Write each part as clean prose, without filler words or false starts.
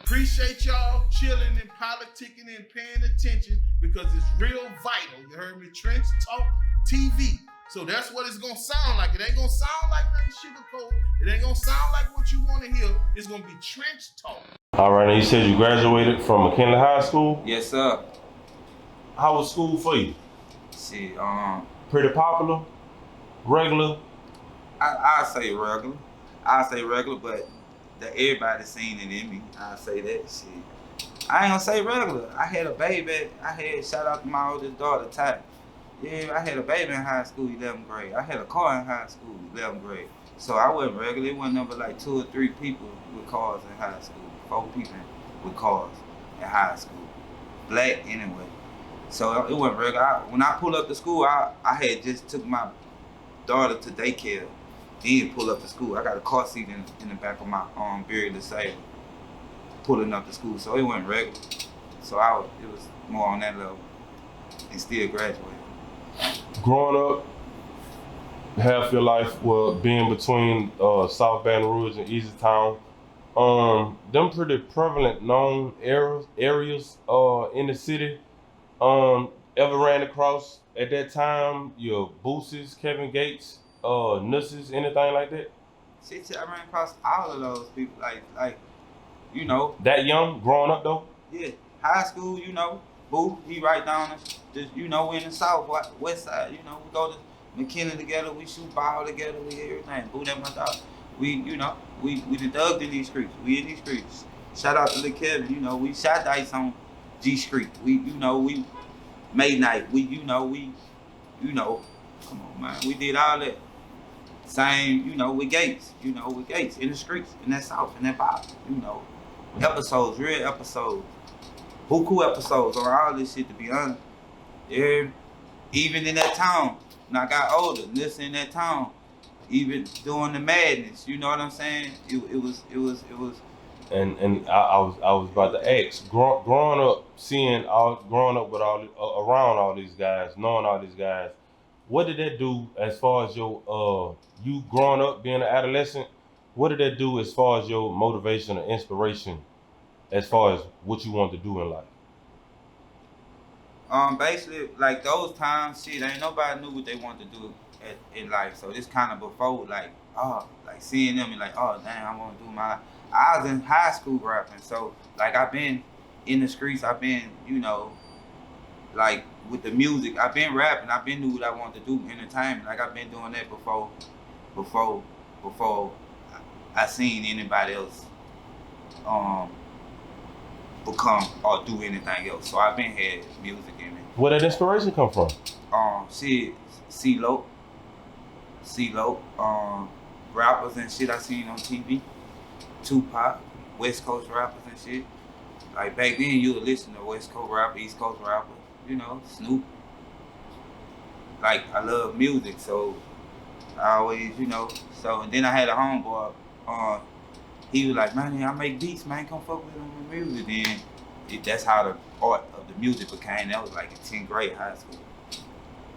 Appreciate y'all chilling and politicking and paying attention because it's real vital. You heard me? Trench Talk TV. So that's what it's gonna sound like. It ain't gonna sound like nothing sugarcoat. It ain't gonna sound like what you want to hear. It's gonna be Trench Talk. All right, and you said you graduated from McKinley High School. Yes, sir. How was school for you? Shit, Pretty popular, regular. I say regular, but everybody seen it in me. I say that shit. I ain't gonna say regular. I had a baby. Shout out to my oldest daughter, Ty. Yeah, I had a baby in high school, 11th grade. I had a car in high school, 11th grade. So I wasn't regular. It wasn't number like 2 or 3 people with cars in high school. 4 people with cars in high school. Black anyway. So it wasn't regular. When I pulled up to school, I had just took my daughter to daycare. Then pull up to school. I got a car seat in the back of my very disabled. Pulling up to school, so it wasn't regular. So it was more on that level, and still graduated. Growing up, half your life was being between South Baton Rouge and Easy Town. Them pretty prevalent known areas in the city. Ever ran across at that time your Boosies, Kevin Gates, Nusses, anything like that? Shit, I ran across all of those people, like you know. That young, growing up though? Yeah, high school, you know. Boo, he right down just, you know, we in the south, west side, you know, we go to McKinley together, we shoot ball together, we everything. Boo, that my dog. We, you know, we done dug in these streets. We in these streets. Shout out to Lil Kevin, you know, we shot dice on G Street. We, you know, we May night. You know, come on, man. We did all that. Same, you know, with Gates. You know, with Gates in the streets, in that south, in that pop. You know, episodes, real episodes. Buku episodes on all this shit, to be honest. Yeah, even in that town, when I got older, listening in that town, even doing the madness, you know what I'm saying? It was. And I was about to ask, growing up with around all these guys, knowing all these guys, what did that do as far as your you growing up being an adolescent? What did that do as far as your motivation or inspiration, as far as what you want to do in life? Basically, like those times, shit, ain't nobody knew what they wanted to do in life. So this kind of before, like seeing them and like, oh damn, I want to do my. I was in high school rapping, so like I've been in the streets. I've been, you know, like with the music. I've been rapping. I've been doing what I wanted to do, entertainment. Like I've been doing that before I seen anybody else become or do anything else. So I've been had music in me. Where did inspiration come from? Shit, CeeLo, rappers and shit I seen on TV. Tupac, West Coast rappers and shit. Like back then, you would listen to West Coast rapper, East Coast rapper, you know, Snoop. Like I love music, so I always, you know. So and then I had a homeboy. He was like, man, I make beats, man. Come fuck with him with music. Then that's how the art of the music became. That was like in 10th grade high school.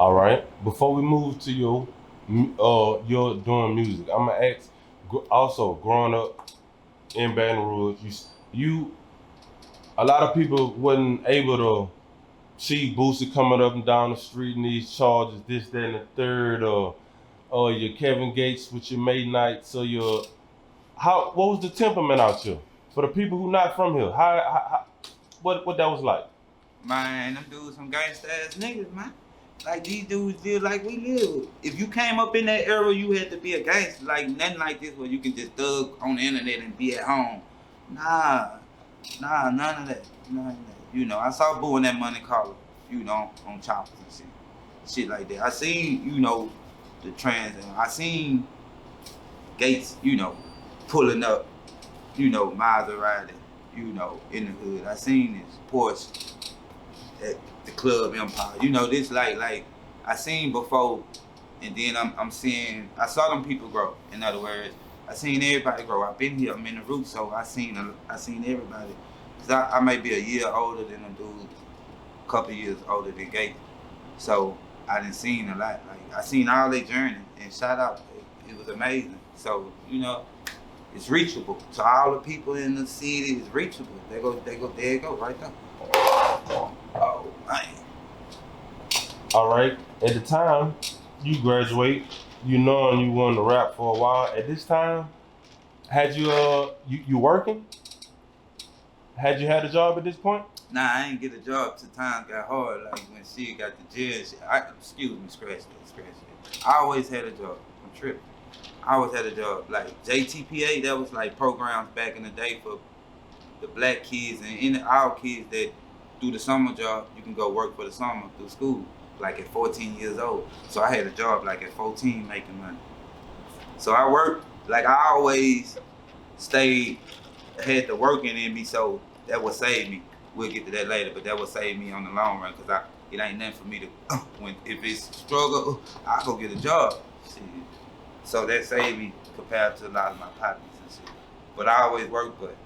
All right. Before we move to your doing music, I'm gonna ask. Also, growing up in Baton Rouge, you a lot of people wasn't able to see Boosie coming up and down the street and these charges, this, that, and the third, or your Kevin Gates with your May nights, or what was the temperament out here for the people who not from here? What that was like? Man, them dudes some gangsta ass niggas, man. Like these dudes live like we live. If you came up in that era, you had to be a gangster. Like nothing like this where you can just thug on the internet and be at home. Nah, none of that. You know, I saw Boo and that Monte Carlo, you know, on choppers and shit like that. I seen, you know, the trans. I seen Gates, you know, pulling up, you know, Maserati, you know, in the hood. I seen this Porsche at the Club Empire. You know, this like I seen before, and then I'm seeing. I saw them people grow. In other words, I seen everybody grow. I've been here. I'm in the roots, so I seen everybody. Cause I might be a year older than them dudes, a couple years older than Gates. So I done seen a lot. Like I seen all their journey, and shout out, it was amazing. So you know, It's reachable. To all the people in the city, it's reachable. There you go, right there. Oh, man. All right. At the time you graduate, you knowing you wanted to rap for a while. At this time, had you you working? Had you had a job at this point? Nah, I ain't get a job till times got hard. Like when she got the jail shit. Excuse me, scratch that. I always had a job. I'm tripping. I always had a job. Like JTPA, that was like programs back in the day for the black kids and our kids that do the summer job, you can go work for the summer through school, like at 14 years old. So I had a job like at 14 making money. So I worked, like I always had the working in me, so that would save me. We'll get to that later, but that would save me on the long run, because it ain't nothing for me to, if it's struggle, I'll go get a job. Shit. So that saved me compared to a lot of my partners and shit. But I always worked, but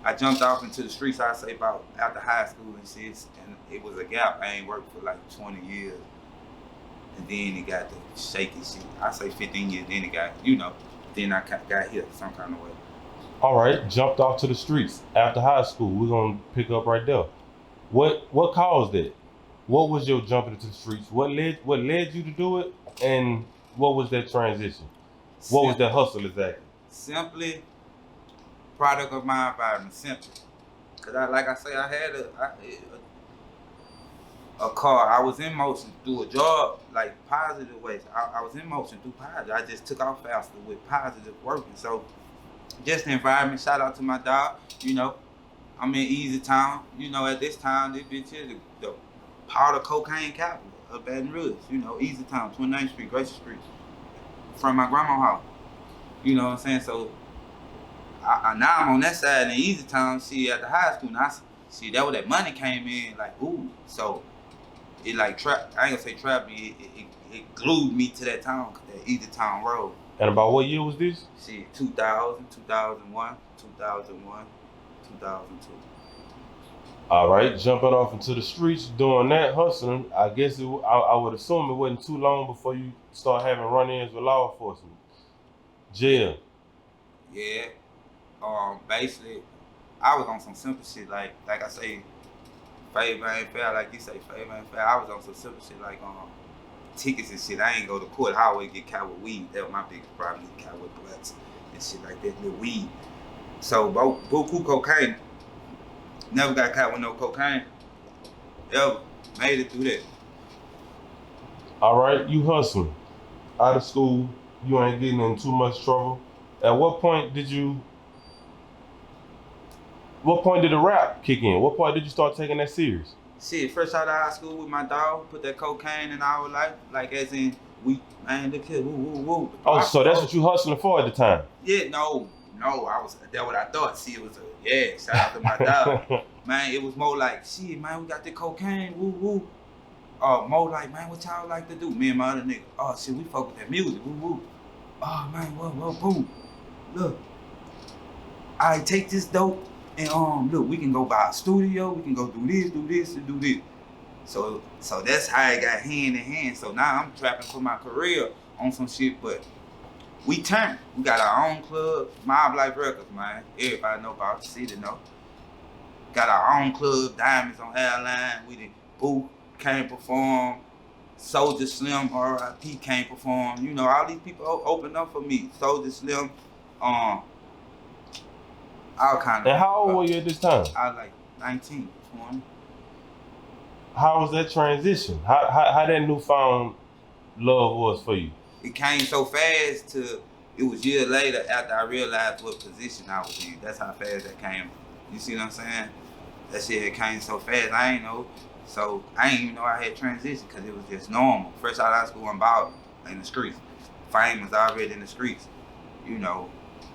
I jumped off into the streets, I'd say about after high school and shit, and it was a gap. I ain't worked for like 20 years. And then it got the shaky shit. I say 15 years, then it got, then I got hit some kind of way. All right, jumped off to the streets after high school. We're gonna pick up right there. What caused it? What was your jumping into the streets? What led you to do it? And what was that transition? What was that hustle exactly? Simply product of my environment, simply. Cause like I say, I had a car. I was in motion through a job, like positive ways. I was in motion through positive. I just took off faster with positive working. So just the environment, shout out to my dog, I'm in Easy Town. At this time, this bitch is the powder cocaine capital of Baton Rouge. Easy Town, 29th Street, Gracie Street. From my grandma's house. You know what I'm saying? So now I'm on that side in Easy Town, at the high school. Now, that where that money came in, like, ooh. So it like I ain't gonna say trapped me, it glued me to that town, that Easy Town road. And about what year was this? 2000, 2001, 2001, 2002. All right, jumping off into the streets, doing that, hustling. I guess I would assume it wasn't too long before you start having run-ins with law enforcement. Jail. Yeah. Basically, I was on some simple shit, like I say, favor ain't fair, like you say, favor ain't fair. I was on some simple shit, like tickets and shit. I ain't go to court. I always get caught with weed. That was my biggest problem, get caught with blunts and shit like that, with weed. So, buku cocaine. Never got caught with no cocaine. Ever. Made it through that. All right, you hustling. Out of school, you ain't getting in too much trouble. At what point did the rap kick in? What point did you start taking that serious? Fresh out of high school with my dog, put that cocaine in our life, like as in, look here, woo. Oh, so that's what you hustling for at the time? Yeah, no, that's what I thought. It was shout out to my dog. Man, it was more like, man, we got the cocaine, woo. More like, man, what y'all like to do? Me and my other nigga, we fuck with that music, woo. Oh, man, whoa, boom. Look, I take this dope, and look, we can go buy a studio, we can go do this, and do this. So that's how it got hand in hand. So now I'm trapping for my career on some shit, but we turned. We got our own club, Mob Life Records, man. Everybody know about the city, know. Got our own club, Diamonds on Airline. We did Boo came perform, Soldier Slim, R.I.P. came perform. All these people opened up for me. Soldier Slim, all kind of. And how old were you at this time? I was like 19, 20. How was that transition? How that newfound love was for you? It came so fast it was years later after I realized what position I was in. That's how fast that came. You see what I'm saying? That shit came so fast, I ain't know. So I ain't even know I had transition because it was just normal. Fresh out of high school, I'm ballin' in the streets. Fame was already in the streets.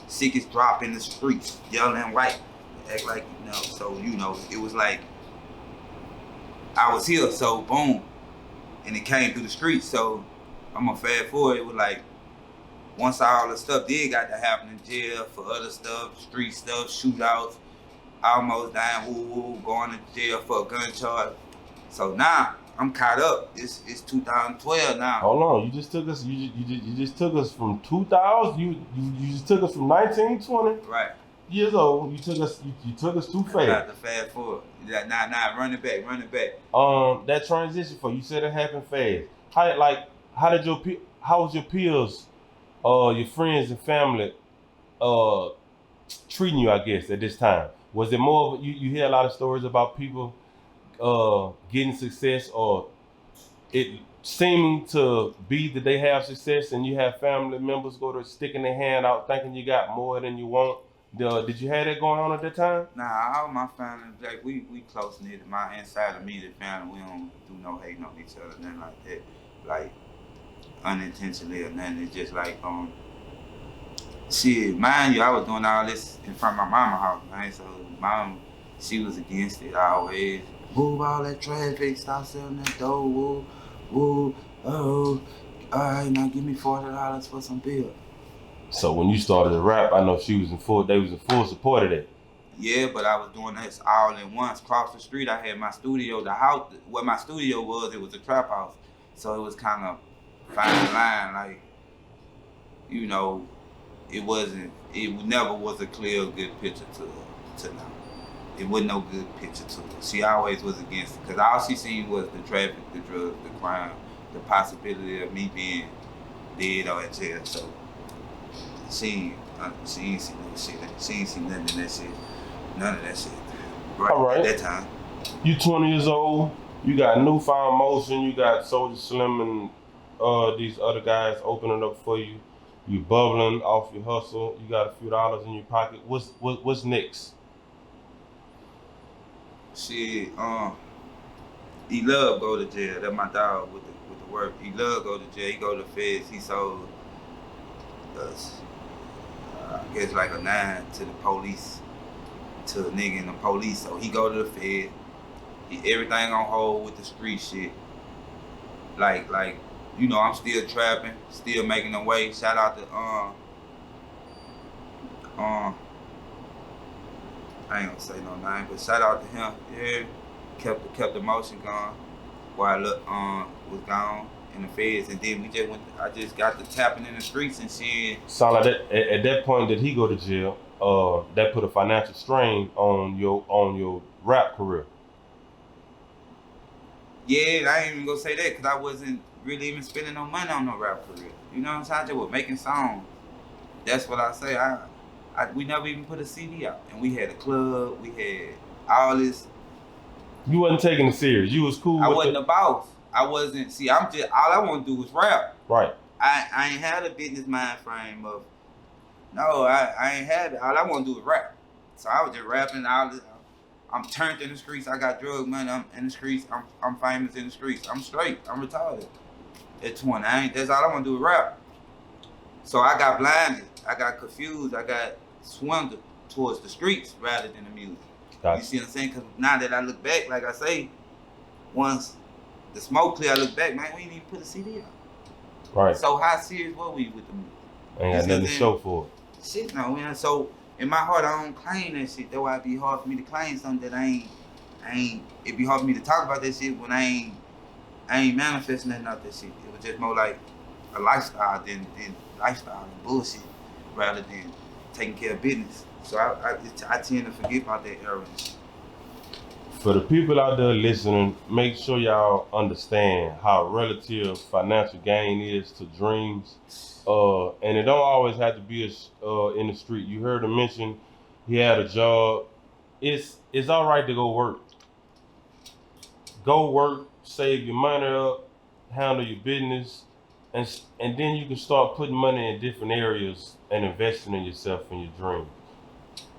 Sickest drop in the streets, yelling white. Act like, so, it was like, I was here, so boom. And it came through the streets, so I'm gonna fast forward. It was like, once all the stuff did got to happen in jail for other stuff, street stuff, shootouts, almost dying, woo, going to jail for a gun charge. So now I'm caught up. It's 2012 now. Hold on, you just took us. You just took us from 2000. You just took us from 19, 20 Right. years old. You took us. You took us too fast. Got to fast forward. Nah, run it back. That transition for you said it happened fast. How did how was your peers, your friends and family, treating you? I guess at this time, was it more of you hear a lot of stories about people getting success or it seeming to be that they have success and you have family members go to sticking their hand out thinking you got more than you want. Did you have that going on at that time? Nah, all my family, like we close knit. My inside immediate family, we don't do no hating on each other, nothing like that. Like unintentionally or nothing. It's just like shit, mind you, I was doing all this in front of my mama house, man. So mom, she was against it always. Move all that traffic, stop selling that dough, woo, oh, all right, now give me $40 for some beer. So when you started to rap, I know they was in full support of that. Yeah, but I was doing this all at once. Across the street, I had my studio. The house, where my studio was, it was a trap house. So it was kind of fine line, like, you know, it never was a clear, good picture to now. It wasn't no good picture to her. She always was against it, because all she seen was the traffic, the drugs, the crime, the possibility of me being dead or in jail. So she ain't seen no shit. She ain't seen nothing in that shit. None of that shit. Right, all right. At that time. You 20 years old, you got Newfound Motion, you got Soulja Slim and these other guys opening up for you. You bubbling off your hustle, you got a few dollars in your pocket. What's next? Shit, he love go to jail. That's my dog with the work. He love go to jail. He go to the feds. He sold us, I guess like a 9 to the police, to a nigga in the police. So he go to the fed. Everything on hold with the street shit. Like, you know, I'm still trapping, still making a way. Shout out to I ain't gonna say no name, but shout out to him. Yeah, kept the motion going while was gone in the feds, and then I just got to tapping in the streets and shit. Sound like that, at that point that he go to jail, that put a financial strain on your rap career. Yeah, I ain't even gonna say that because I wasn't really even spending no money on no rap career. You know what I'm saying? I just was making songs. That's what I say. We never even put a CD out, and we had a club. We had all this. You wasn't taking it serious. You was cool. I wasn't a boss. I wasn't. See, I'm just all I want to do was rap. Right. I ain't had a business mind frame of. No, I ain't had it. All I want to do is rap. So I was just rapping all this. I'm turned in the streets. I got drug money. I'm in the streets. I'm famous in the streets. I'm straight. I'm retarded. At 20, that's all I want to do is rap. So I got blinded. I got confused. I got swindled towards the streets rather than the music. Gotcha. You see what I'm saying? Because now that I look back, like I say, once the smoke clear, I look back, man, we didn't even put a CD out. Right. So how serious were we with the music? Ain't got nothing to show for it. Shit, no, man. So in my heart, I don't claim that shit. That's why it'd be hard for me to claim something that I ain't. It'd be hard for me to talk about that shit when I ain't manifesting nothing out that shit. It was just more like a lifestyle than lifestyle and bullshit rather than taking care of business. So I tend to forget about that era. For the people out there listening, make sure y'all understand how relative financial gain is to dreams. And it don't always have to be in the street. You heard him mention he had a job. It's all right to go work. Go work, save your money up, handle your business, and then you can start putting money in different areas and investing in yourself and your dreams.